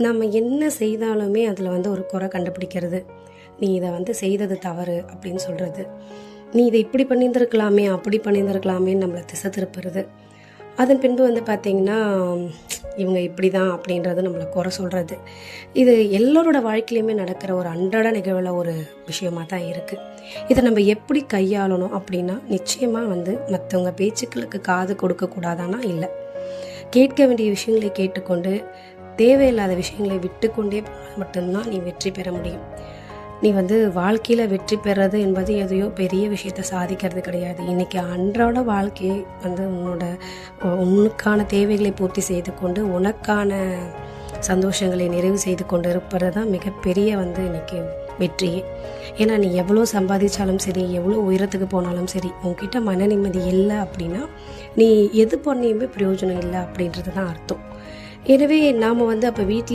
நம்ம என்ன செய்தாலுமே அதில் வந்து ஒரு குறை கண்டுபிடிக்கிறது, நீ இதை வந்து செய்தது தவறு அப்படின்னு சொல்கிறது, நீ இதை இப்படி பண்ணியிருந்துருக்கலாமே அப்படி பண்ணியிருந்துருக்கலாமேன்னு நம்மளை திசை திருப்புறது. அதன் பின்பு வந்து பார்த்திங்கன்னா இவங்க இப்படி தான் அப்படின்றது நம்மளை குறை சொல்கிறது. இது எல்லோரோட வாழ்க்கையிலையுமே நடக்கிற ஒரு அன்றாட நிகழ்வில் ஒரு விஷயமாக தான் இருக்குது. இதை நம்ம எப்படி கையாளணும் அப்படின்னா, நிச்சயமாக வந்து மற்றவங்க பேச்சுக்களுக்கு காது கொடுக்கக்கூடாதானா இல்லை, கேட்க வேண்டிய விஷயங்களை கேட்டுக்கொண்டு தேவையில்லாத விஷயங்களை விட்டு கொண்டே போனால் மட்டும்தான் நீ வெற்றி பெற முடியும். நீ வந்து வாழ்க்கையில் வெற்றி பெறது என்பது எதையோ பெரிய விஷயத்தை சாதிக்கிறது கிடையாது. இன்றைக்கி அன்றாட வாழ்க்கையை வந்து உனக்கான தேவைகளை பூர்த்தி செய்து கொண்டு உனக்கான சந்தோஷங்களை நிறைவு செய்து கொண்டு இருப்பது தான் மிகப்பெரிய வந்து இன்றைக்கி வெற்றியே. ஏன்னா நீ எவ்வளோ சம்பாதிச்சாலும் சரி, எவ்வளோ உயரத்துக்கு போனாலும் சரி, உன்கிட்ட மன நிம்மதி இல்லை அப்படின்னா நீ எது பண்ணியுமே பிரயோஜனம் இல்லை அப்படின்றது தான் அர்த்தம். எனவே நாம் வந்து அப்போ வீட்டில்